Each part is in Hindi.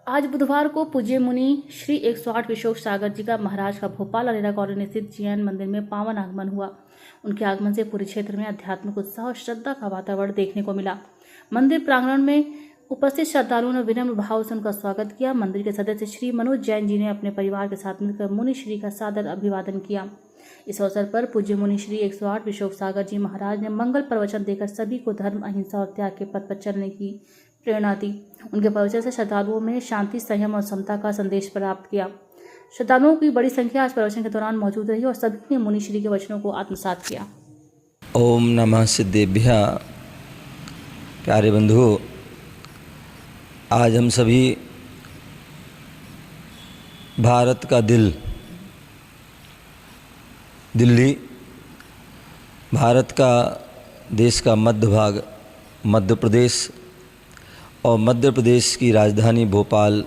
आज बुधवार को पूज्य मुनि श्री 108 विशोक सागर जी का महाराज का भोपाल अरेरा कॉलोनी स्थित जैन मंदिर में पावन आगमन हुआ। उनके आगमन से पूरे क्षेत्र में आध्यात्मिक उत्साह और श्रद्धा का वातावरण देखने को मिला। मंदिर प्रांगण में उपस्थित श्रद्धालुओं ने विनम्र भाव से उनका स्वागत किया। मंदिर के सदस्य श्री मनोज जैन जी ने अपने परिवार के साथ मिलकर मुनि श्री का सादर अभिवादन किया। इस अवसर पर पूज्य मुनि श्री 108 विशोक सागर जी महाराज ने मंगल प्रवचन देकर सभी को धर्म, अहिंसा और त्याग के पथ पर चलने की प्रेरणा दी। उनके प्रवचन से श्रद्धालुओं में शांति, संयम और समता का संदेश प्राप्त किया। श्रद्धालुओं की बड़ी संख्या आज प्रवचन के दौरान मौजूद रही और सभी ने मुनि श्री के वचनों को आत्मसात किया। ओम नमः सिद्धेभ्यः। प्यारे बंधुओं, आज हम सभी भारत का दिल्ली, भारत का देश का मध्य भाग मध्य प्रदेश और मध्य प्रदेश की राजधानी भोपाल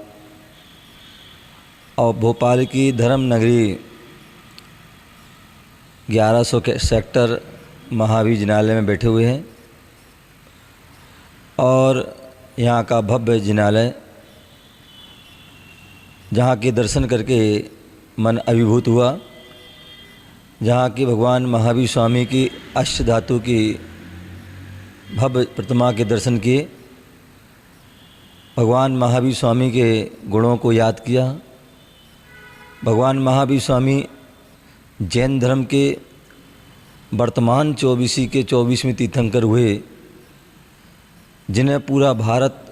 और भोपाल की धर्म नगरी 1100 के सेक्टर महावीर जिनालय में बैठे हुए हैं और यहाँ का भव्य जिनालय, जहाँ के दर्शन करके मन अभिभूत हुआ, जहाँ की भगवान महावीर स्वामी की अष्ट धातु की भव्य प्रतिमा के दर्शन किए, भगवान महावीर स्वामी के गुणों को याद किया। भगवान महावीर स्वामी जैन धर्म के वर्तमान 24वें तीर्थंकर हुए, जिन्हें पूरा भारत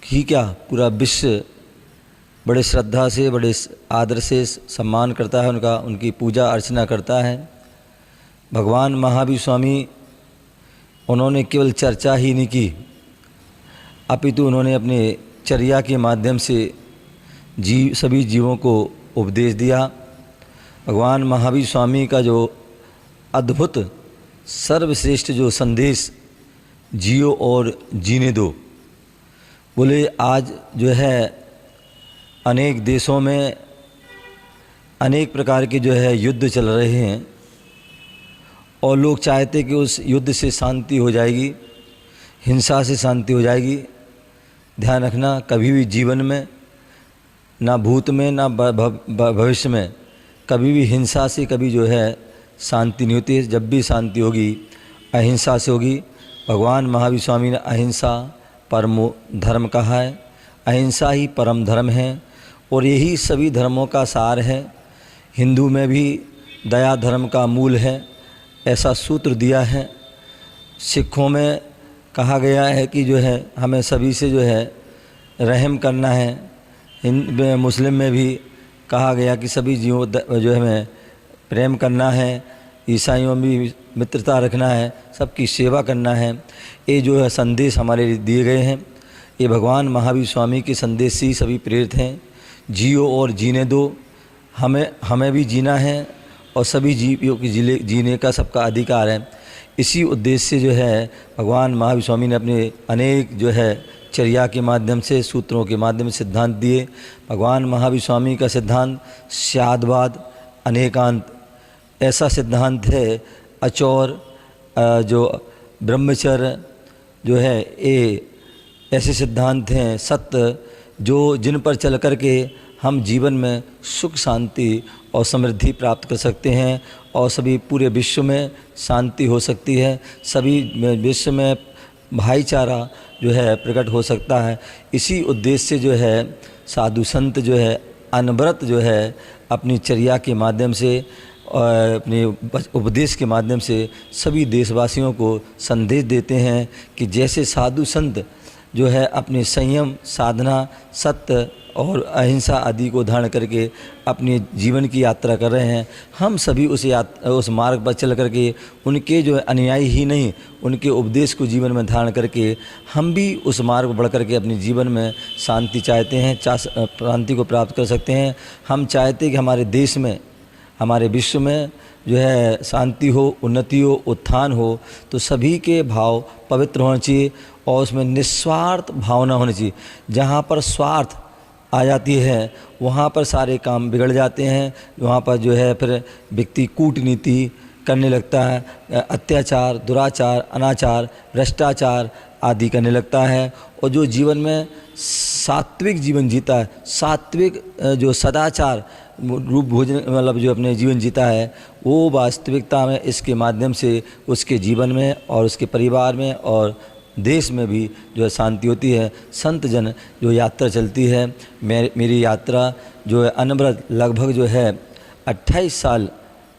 ही क्या पूरा विश्व बड़े श्रद्धा से, बड़े आदर से सम्मान करता है, उनकी पूजा अर्चना करता है। भगवान महावीर स्वामी उन्होंने केवल चर्चा ही नहीं की, अपितु उन्होंने अपने चर्या के माध्यम से सभी जीवों को उपदेश दिया। भगवान महावीर स्वामी का जो अद्भुत सर्वश्रेष्ठ जो संदेश, जियो और जीने दो, बोले आज जो है अनेक देशों में अनेक प्रकार के जो है युद्ध चल रहे हैं और लोग चाहते कि उस युद्ध से शांति हो जाएगी, हिंसा से शांति हो जाएगी। ध्यान रखना, कभी भी जीवन में, ना भूत में ना भविष्य में, कभी भी हिंसा से कभी जो है शांति नहीं होती है। जब भी शांति होगी अहिंसा से होगी। भगवान महावीर स्वामी ने अहिंसा परमो धर्म कहा है। अहिंसा ही परम धर्म है और यही सभी धर्मों का सार है। हिंदू में भी दया धर्म का मूल है, ऐसा सूत्र दिया है। सिखों में कहा गया है कि जो है हमें सभी से जो है रहम करना है। मुस्लिम में भी कहा गया कि सभी जीवों जो है हमें प्रेम करना है। ईसाइयों में भी मित्रता रखना है, सबकी सेवा करना है। ये जो है संदेश हमारे लिए दिए गए हैं, ये भगवान महावीर स्वामी के संदेश से ही सभी प्रेरित हैं। जियो और जीने दो, हमें भी जीना है और सभी जीवियों की जीने का सबका अधिकार है। इसी उद्देश्य से जो है भगवान महावीर स्वामी ने अपने अनेक जो है चर्या के माध्यम से, सूत्रों के माध्यम से सिद्धांत दिए। भगवान महावीर स्वामी का सिद्धांत स्याद्वाद अनेकांत ऐसा सिद्धांत है। अचौर जो ब्रह्मचर्य जो है, ये ऐसे सिद्धांत हैं सत्य, जो जिन पर चल कर के हम जीवन में सुख, शांति और समृद्धि प्राप्त कर सकते हैं और सभी पूरे विश्व में शांति हो सकती है। सभी विश्व में भाईचारा जो है प्रकट हो सकता है। इसी उद्देश्य से जो है साधु संत जो है अनवरत जो है अपनी चर्या के माध्यम से और अपने उपदेश के माध्यम से सभी देशवासियों को संदेश देते हैं कि जैसे साधु संत जो है अपने संयम, साधना, सत्य और अहिंसा आदि को धारण करके अपने जीवन की यात्रा कर रहे हैं, हम सभी उस मार्ग पर चल करके उनके जो अनुयायी ही नहीं, उनके उपदेश को जीवन में धारण करके हम भी उस मार्ग पर बढ़ करके अपने जीवन में शांति चाहते हैं, शांति को प्राप्त कर सकते हैं। हम चाहते हैं कि हमारे देश में, हमारे विश्व में जो है शांति हो, उन्नति हो, उत्थान हो, तो सभी के भाव पवित्र होने चाहिए और उसमें निस्वार्थ भावना होनी चाहिए। जहाँ पर स्वार्थ आ जाती है वहाँ पर सारे काम बिगड़ जाते हैं। वहाँ पर जो है फिर व्यक्ति कूटनीति करने लगता है, अत्याचार, दुराचार, अनाचार, भ्रष्टाचार आदि करने लगता है। और जो जीवन में सात्विक जीवन जीता है, सात्विक जो सदाचार रूप भोजन मतलब जो अपने जीवन जीता है, वो वास्तविकता में इसके माध्यम से उसके जीवन में और उसके परिवार में और देश में भी जो है शांति होती है। संत जन जो यात्रा चलती है, मेरी यात्रा जो है अनवरत लगभग जो है 28 साल,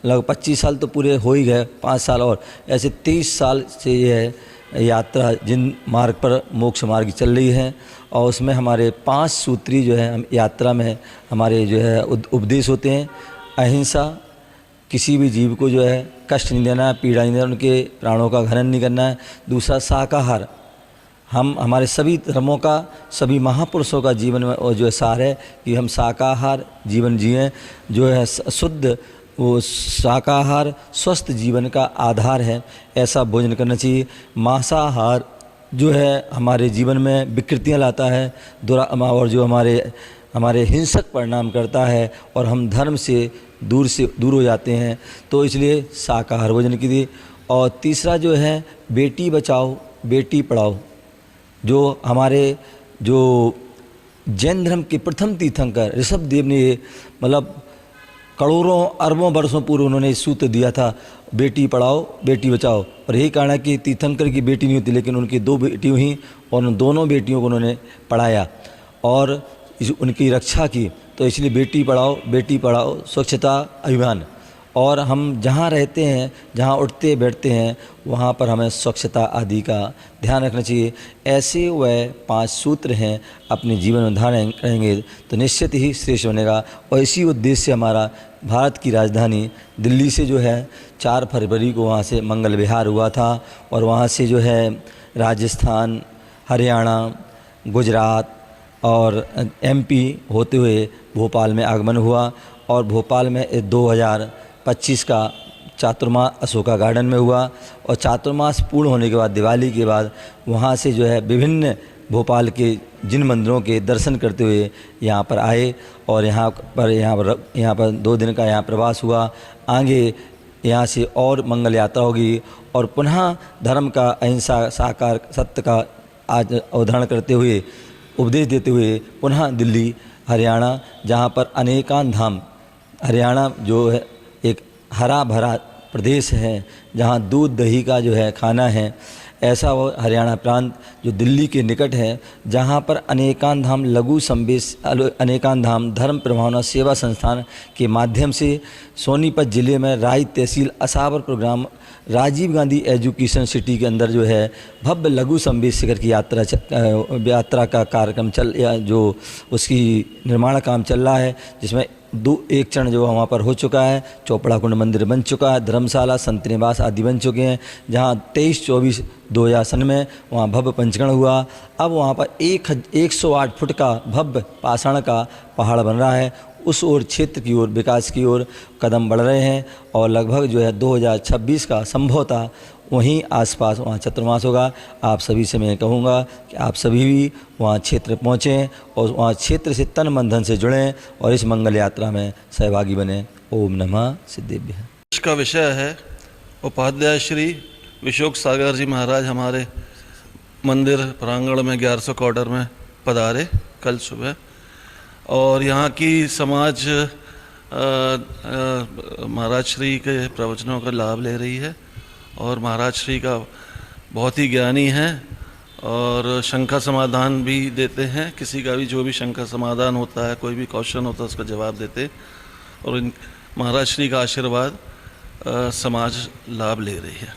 लगभग 25 साल तो पूरे हो ही गए, 5 साल और ऐसे 23 साल से यह यात्रा जिन मार्ग पर मोक्ष मार्ग चल रही है। और उसमें हमारे 5 सूत्री जो है हम यात्रा में हमारे जो है उपदेश होते हैं। अहिंसा, किसी भी जीव को जो है कष्ट नहीं देना, पीड़ा नहीं देना, उनके प्राणों का हनन नहीं करना है। दूसरा शाकाहार, हम हमारे सभी धर्मों का, सभी महापुरुषों का जीवन में और जो है सार है कि हम शाकाहार जीवन जिएं, जो है शुद्ध, वो शाकाहार स्वस्थ जीवन का आधार है, ऐसा भोजन करना चाहिए। मांसाहार जो है हमारे जीवन में विकृतियाँ लाता है, और जो हमारे हिंसक परिणाम करता है और हम धर्म से दूर हो जाते हैं, तो इसलिए शाकाहार भोजन कीजिए। और तीसरा जो है बेटी बचाओ बेटी पढ़ाओ, जो हमारे जो जैन धर्म के प्रथम तीर्थंकर ऋषभदेव ने ये मतलब करोड़ों अरबों वर्षों पूर्व उन्होंने इस सूत्र दिया था, बेटी पढ़ाओ बेटी बचाओ। और यही कारण है कि तीर्थंकर की बेटी नहीं होती, लेकिन उनकी 2 बेटी हुई और उन दोनों बेटियों को उन्होंने पढ़ाया और उनकी रक्षा की। तो इसलिए बेटी पढ़ाओ स्वच्छता अभियान। और हम जहाँ रहते हैं, जहाँ उठते बैठते हैं, वहाँ पर हमें स्वच्छता आदि का ध्यान रखना चाहिए। ऐसे वह 5 सूत्र हैं, अपने जीवन में धारण करेंगे तो निश्चित ही श्रेष्ठ बनेगा। और इसी उद्देश्य से हमारा भारत की राजधानी दिल्ली से जो है 4 फरवरी को वहाँ से मंगल विहार हुआ था और वहाँ से जो है राजस्थान, हरियाणा, गुजरात और MP होते हुए भोपाल में आगमन हुआ। और भोपाल में 2025 का चातुर्मास अशोका गार्डन में हुआ। और चातुर्मास पूर्ण होने के बाद, दिवाली के बाद, वहाँ से जो है विभिन्न भोपाल के जिन मंदिरों के दर्शन करते हुए यहाँ पर आए और यहाँ पर 2 दिन का यहाँ प्रवास हुआ। आगे यहाँ से और मंगल यात्रा होगी और पुनः धर्म का अहिंसा, साकार, सत्य का आज अवधारण करते हुए, उपदेश देते हुए पुनः दिल्ली, हरियाणा, जहाँ पर अनेकान धाम, हरियाणा जो है एक हरा भरा प्रदेश है, जहाँ दूध दही का जो है खाना है, ऐसा वो हरियाणा प्रांत जो दिल्ली के निकट है, जहाँ पर अनेकान धाम लघु संवेश अनेकान धाम धर्म प्रभावना सेवा संस्थान के माध्यम से सोनीपत जिले में Rai tehsil Asawar programme Rajiv Gandhi Education City के अंदर जो है भव्य लघु संवेश शिखर की यात्रा का कार्यक्रम जो उसकी निर्माण काम चल रहा है, जिसमें 1 चरण जो वहाँ पर हो चुका है। चौपड़ा कुंड मंदिर बन चुका है, धर्मशाला, संत निवास आदि बन चुके हैं, जहाँ 23-24-2000 सन में वहाँ भव्य पंचकर्ण हुआ। अब वहाँ पर 108 फुट का भव्य पाषाण का पहाड़ बन रहा है। उस ओर क्षेत्र की ओर, विकास की ओर कदम बढ़ रहे हैं और लगभग जो है 2026 का संभवतः वहीं आसपास वहाँ चतुर्मास होगा। आप सभी से मैं कहूँगा कि आप सभी भी वहाँ क्षेत्र पहुँचें और वहाँ क्षेत्र से तन मन धन से जुड़ें और इस मंगल यात्रा में सहभागी बने। ओम नमः सिद्धेभ्यः। इसका विषय है उपाध्याय श्री विशोक सागर जी महाराज हमारे मंदिर प्रांगण में 1100 क्वार्टर में पधारे कल सुबह और यहाँ की समाज महाराज श्री के प्रवचनों का लाभ ले रही है और महाराज श्री का बहुत ही ज्ञानी हैं और शंका समाधान भी देते हैं। किसी का भी जो भी शंका समाधान होता है, कोई भी क्वेश्चन होता है, उसका जवाब देते और महाराज श्री का आशीर्वाद समाज लाभ ले रही है।